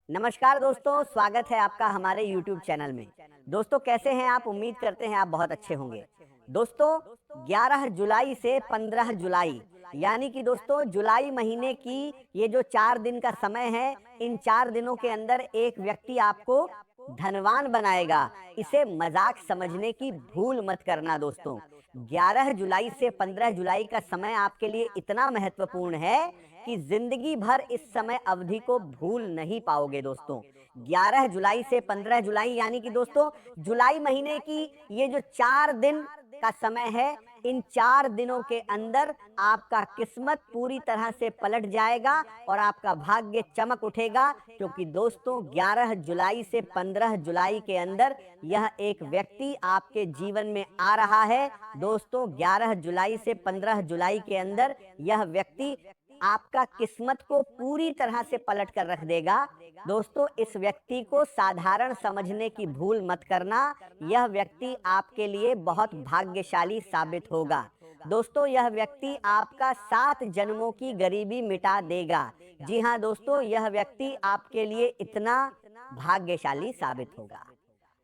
नमस्कार दोस्तों, स्वागत है आपका हमारे YouTube चैनल में। दोस्तों कैसे हैं आप? उम्मीद करते हैं आप बहुत अच्छे होंगे। दोस्तों 11 जुलाई से 15 जुलाई यानी कि दोस्तों जुलाई महीने की ये जो 4 दिन का समय है, इन 4 दिनों के अंदर एक व्यक्ति आपको धनवान बनाएगा। इसे मजाक समझने की भूल मत करना दोस्तों। 11 जुलाई से 15 जुलाई का समय आपके लिए इतना महत्वपूर्ण है कि जिंदगी भर इस समय अवधि को भूल नहीं पाओगे दोस्तों। 11 जुलाई से 15 जुलाई यानी कि दोस्तों जुलाई महीने की ये जो 4 दिन का समय है, इन 4 दिनों के अंदर आपका किस्मत पूरी तरह से पलट जाएगा और आपका भाग्य चमक उठेगा। क्योंकि दोस्तों 11 जुलाई से 15 जुलाई के अंदर यह एक व्यक्ति आपके जीवन में आ रहा है। दोस्तों 11 जुलाई से 15 जुलाई के अंदर यह व्यक्ति आपका किस्मत को पूरी तरह से पलट कर रख देगा। दोस्तों इस व्यक्ति को साधारण समझने की भूल मत करना। यह व्यक्ति आपके लिए बहुत भाग्यशाली साबित होगा। दोस्तों यह व्यक्ति आपका 7 जन्मों की गरीबी मिटा देगा। जी हाँ दोस्तों, यह व्यक्ति आपके लिए इतना भाग्यशाली साबित होगा।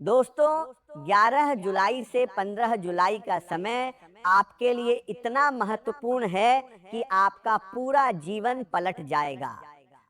दोस्तों 11 जुलाई से 15 जुलाई का समय आपके लिए इतना महत्वपूर्ण है कि आपका पूरा जीवन पलट जाएगा।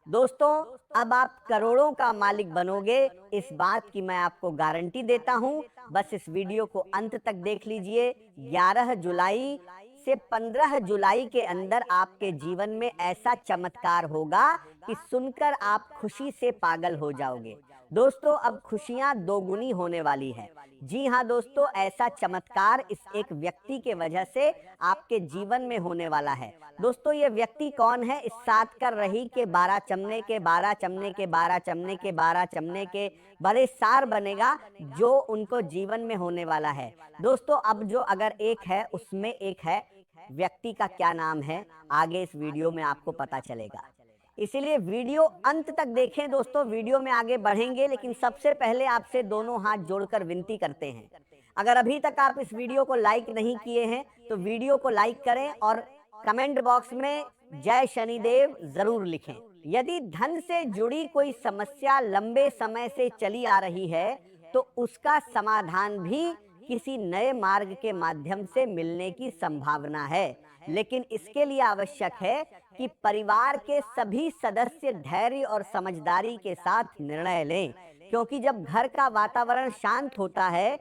दोस्तों अब आप करोड़ों का मालिक बनोगे, इस बात की मैं आपको गारंटी देता हूं। बस इस वीडियो को अंत तक देख लीजिए। 11 जुलाई से 15 जुलाई के अंदर आपके जीवन में ऐसा चमत्कार होगा कि सुनकर आप खुशी से पागल हो जाओगे। दोस्तों अब खुशियां दोगुनी होने वाली है। जी हाँ दोस्तों, ऐसा चमत्कार इस एक व्यक्ति के वजह से आपके जीवन में होने वाला है। दोस्तों ये व्यक्ति कौन है? इस 7 कर रही के 12 चमने के 12 चमने के 12 चमने के 12 चमने के बड़े सार बनेगा जो उनको जीवन में होने वाला है। दोस्तों अब जो अगर एक है उसमें एक है, व्यक्ति का क्या नाम है आगे इस वीडियो में आपको पता चलेगा। इसीलिए वीडियो अंत तक देखें दोस्तों। वीडियो में आगे बढ़ेंगे, लेकिन सबसे पहले आपसे दोनों हाथ जोड़कर विनती करते हैं, अगर अभी तक आप इस वीडियो को लाइक नहीं किए हैं तो वीडियो को लाइक करें और कमेंट बॉक्स में जय शनिदेव जरूर लिखें। यदि धन से जुड़ी कोई समस्या लंबे समय से चली आ रही है तो उसका समाधान भी किसी नए मार्ग के माध्यम से मिलने की संभावना है। लेकिन इसके लिए आवश्यक है कि परिवार के सभी सदस्य धैर्य और समझदारी के साथ निर्णय लें, क्योंकि जब घर का वातावरण शांत होता है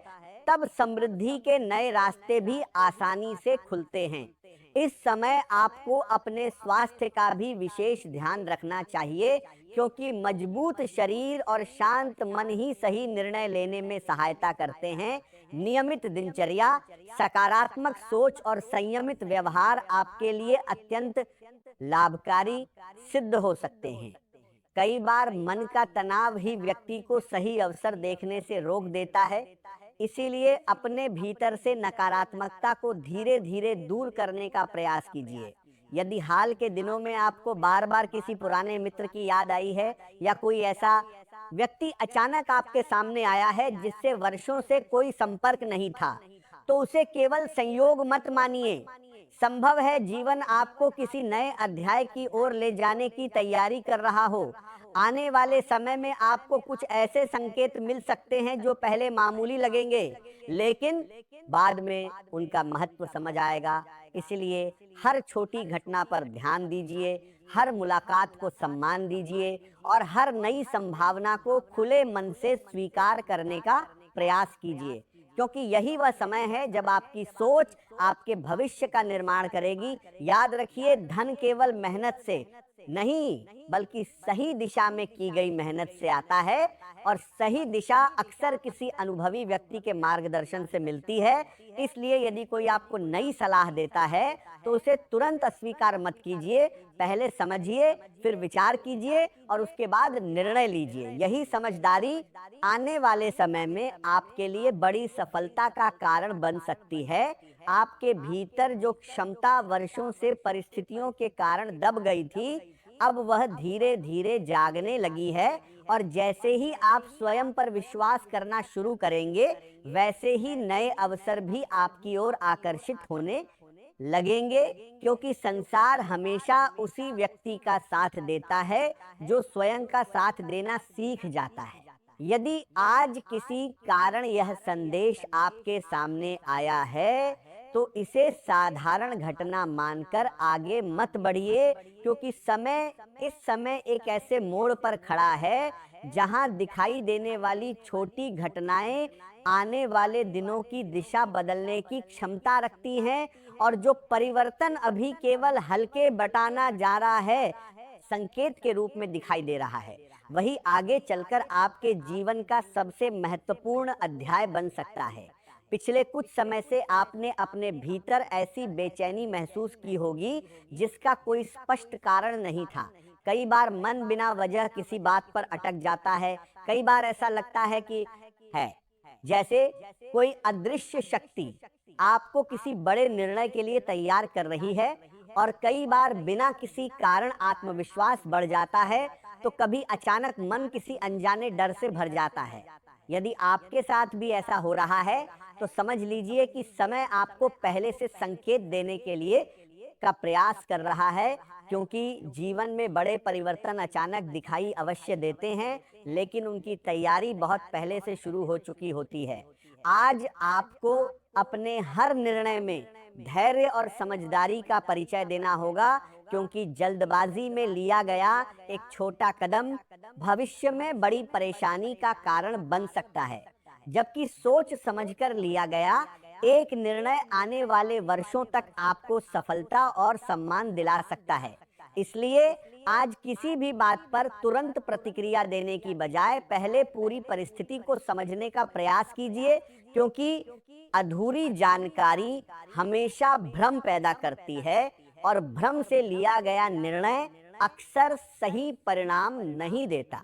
तब समृद्धि के नए रास्ते भी आसानी से खुलते हैं। इस समय आपको अपने स्वास्थ्य का भी विशेष ध्यान रखना चाहिए, क्योंकि मजबूत शरीर और शांत मन ही सही निर्णय लेने में सहायता करते हैं। नियमित दिनचर्या, सकारात्मक सोच और संयमित व्यवहार आपके लिए अत्यंत लाभकारी सिद्ध हो सकते हैं। कई बार मन का तनाव ही व्यक्ति को सही अवसर देखने से रोक देता है। इसीलिए अपने भीतर से नकारात्मकता को धीरे धीरे दूर करने का प्रयास कीजिए। यदि हाल के दिनों में आपको बार बार किसी पुराने मित्र की याद आई है या कोई ऐसा व्यक्ति अचानक आपके सामने आया है जिससे वर्षों से कोई संपर्क नहीं था, तो उसे केवल संयोग मत मानिए। संभव है जीवन आपको किसी नए अध्याय की ओर ले जाने की तैयारी कर रहा हो। आने वाले समय में आपको कुछ ऐसे संकेत मिल सकते हैं जो पहले मामूली लगेंगे, लेकिन बाद में उनका महत्व समझ आएगा। इसलिए हर छोटी घटना पर ध्यान दीजिए, हर मुलाकात को सम्मान दीजिए और हर नई संभावना को खुले मन से स्वीकार करने का प्रयास कीजिए, क्योंकि यही वह समय है जब आपकी सोच आपके भविष्य का निर्माण करेगी। याद रखिए, धन केवल मेहनत से नहीं बल्कि सही दिशा में की गई मेहनत से आता है, और सही दिशा अक्सर किसी अनुभवी व्यक्ति के मार्गदर्शन से मिलती है। इसलिए यदि कोई आपको नई सलाह देता है तो उसे तुरंत अस्वीकार मत कीजिए। पहले समझिए, फिर विचार कीजिए और उसके बाद निर्णय लीजिए। यही समझदारी आने वाले समय में आपके लिए बड़ी सफलता का कारण बन सकती है। आपके भीतर जो क्षमता वर्षों से परिस्थितियों के कारण दब गई थी, अब वह धीरे धीरे जागने लगी है, और जैसे ही आप स्वयं पर विश्वास करना शुरू करेंगे, वैसे ही नए अवसर भी आपकी ओर आकर्षित होने लगेंगे, क्योंकि संसार हमेशा उसी व्यक्ति का साथ देता है जो स्वयं का साथ देना सीख जाता है। यदि आज किसी कारण यह संदेश आपके सामने आया है तो इसे साधारण घटना मानकर आगे मत बढ़िए, क्योंकि इस समय एक ऐसे मोड़ पर खड़ा है जहां दिखाई देने वाली छोटी घटनाएं आने वाले दिनों की दिशा बदलने की क्षमता रखती हैं, और जो परिवर्तन अभी केवल हल्के बटाना जा रहा है, संकेत के रूप में दिखाई दे रहा है, वही आगे चलकर आपके जीवन का सबसे महत्वपूर्ण अध्याय बन सकता है। पिछले कुछ समय से आपने अपने भीतर ऐसी बेचैनी महसूस की होगी जिसका कोई स्पष्ट कारण नहीं था। कई बार मन बिना वजह किसी बात पर अटक जाता है। कई बार ऐसा लगता है कि है जैसे कोई अदृश्य शक्ति आपको किसी बड़े निर्णय के लिए तैयार कर रही है, और कई बार बिना किसी कारण आत्मविश्वास बढ़ जाता है, तो कभी अचानक मन किसी अनजाने डर से भर जाता है। यदि आपके साथ भी ऐसा हो रहा है तो समझ लीजिए कि समय आपको पहले से संकेत देने के लिए का प्रयास कर रहा है, क्योंकि जीवन में बड़े परिवर्तन अचानक दिखाई अवश्य देते हैं, लेकिन उनकी तैयारी बहुत पहले से शुरू हो चुकी होती है। आज आपको अपने हर निर्णय में धैर्य और समझदारी का परिचय देना होगा, क्योंकि जल्दबाजी में लिया गया एक छोटा कदम भविष्य में बड़ी परेशानी का कारण बन सकता है, जबकि सोच समझकर लिया गया एक निर्णय आने वाले वर्षों तक आपको सफलता और सम्मान दिला सकता है। इसलिए आज किसी भी बात पर तुरंत प्रतिक्रिया देने की बजाय पहले पूरी परिस्थिति को समझने का प्रयास कीजिए, क्योंकि अधूरी जानकारी हमेशा भ्रम पैदा करती है, और भ्रम से लिया गया निर्णय अक्सर सही परिणाम नहीं देता।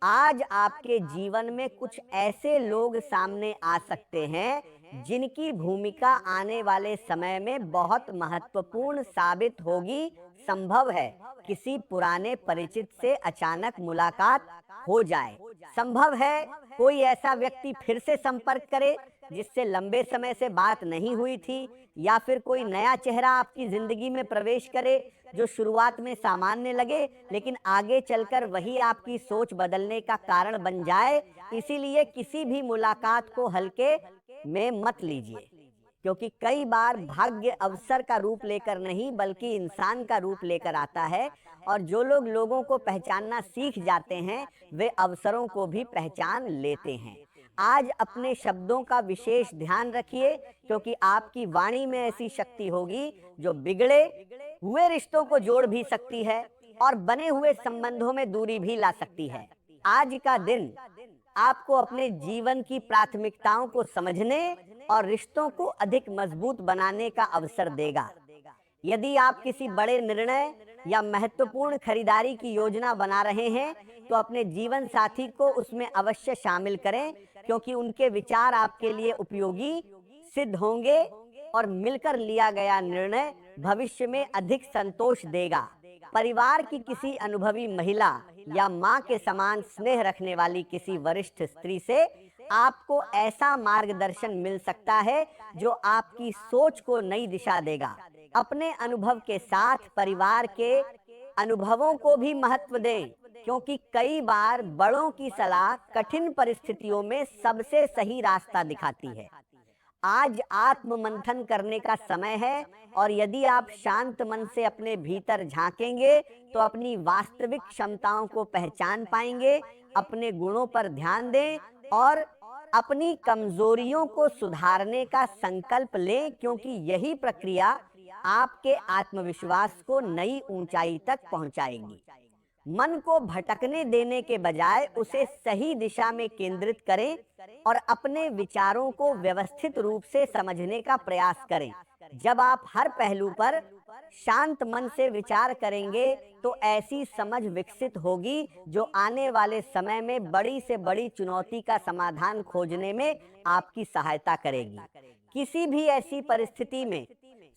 आज आपके जीवन में कुछ ऐसे लोग सामने आ सकते हैं जिनकी भूमिका आने वाले समय में बहुत महत्वपूर्ण साबित होगी। संभव है किसी पुराने परिचित से अचानक मुलाकात हो जाए। संभव है कोई ऐसा व्यक्ति फिर से संपर्क करे जिससे लंबे समय से बात नहीं हुई थी, या फिर कोई नया चेहरा आपकी जिंदगी में प्रवेश करे जो शुरुआत में सामान्य लगे लेकिन आगे चलकर वही आपकी सोच बदलने का कारण बन जाए। इसीलिए किसी भी मुलाकात को हल्के में मत लीजिए, क्योंकि कई बार भाग्य अवसर का रूप लेकर नहीं बल्कि इंसान का रूप लेकर आता है, और जो लोग लोगों को पहचानना सीख जाते हैं वे अवसरों को भी पहचान लेते हैं। आज अपने शब्दों का विशेष ध्यान रखिए, क्योंकि आपकी वाणी में ऐसी शक्ति होगी जो बिगड़े हुए रिश्तों को जोड़ भी सकती है और बने हुए संबंधों में दूरी भी ला सकती है। आज का दिन आपको अपने जीवन की प्राथमिकताओं को समझने और रिश्तों को अधिक मजबूत बनाने का अवसर देगा। यदि आप किसी बड़े निर्णय या महत्वपूर्ण खरीदारी की योजना बना रहे हैं तो अपने जीवन साथी को उसमें अवश्य शामिल करें, क्योंकि उनके विचार आपके लिए उपयोगी सिद्ध होंगे और मिलकर लिया गया निर्णय भविष्य में अधिक संतोष देगा। परिवार की किसी अनुभवी महिला या माँ के समान स्नेह रखने वाली किसी वरिष्ठ स्त्री से आपको ऐसा मार्गदर्शन मिल सकता है जो आपकी सोच को नई दिशा देगा। अपने अनुभव के साथ परिवार के अनुभवों को भी महत्व दें, क्योंकि कई बार बड़ों की सलाह कठिन परिस्थितियों में सबसे सही रास्ता दिखाती है। आज आत्म मंथन करने का समय है, और यदि आप शांत मन से अपने भीतर झांकेंगे तो अपनी वास्तविक क्षमताओं को पहचान पाएंगे। अपने गुणों पर ध्यान दें और अपनी कमजोरियों को सुधारने का संकल्प लें, क्योंकि यही प्रक्रिया आपके आत्मविश्वास को नई ऊंचाई तक पहुंचाएगी। मन को भटकने देने के बजाय उसे सही दिशा में केंद्रित करें और अपने विचारों को व्यवस्थित रूप से समझने का प्रयास करें। जब आप हर पहलू पर शांत मन से विचार करेंगे तो ऐसी समझ विकसित होगी जो आने वाले समय में बड़ी से बड़ी चुनौती का समाधान खोजने में आपकी सहायता करेगी। किसी भी ऐसी परिस्थिति में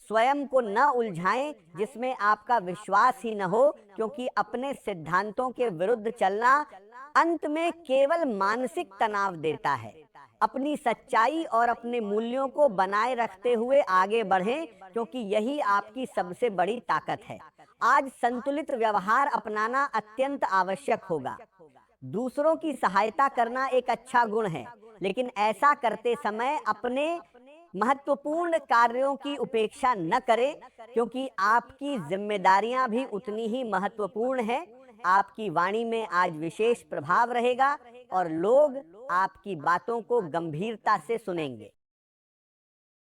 स्वयं को न उलझाएं जिसमें आपका विश्वास ही न हो, क्योंकि अपने सिद्धांतों के विरुद्ध चलना अंत में केवल मानसिक तनाव देता है। अपनी सच्चाई और अपने मूल्यों को बनाए रखते हुए आगे बढ़ें, क्योंकि यही आपकी सबसे बड़ी ताकत है। आज संतुलित व्यवहार अपनाना अत्यंत आवश्यक होगा। दूसरों की सहायता करना एक अच्छा गुण है, लेकिन ऐसा करते समय अपने महत्वपूर्ण कार्यों की उपेक्षा न करें, क्योंकि आपकी जिम्मेदारियां भी उतनी ही महत्वपूर्ण हैं। आपकी वाणी में आज विशेष प्रभाव रहेगा और लोग आपकी बातों को गंभीरता से सुनेंगे।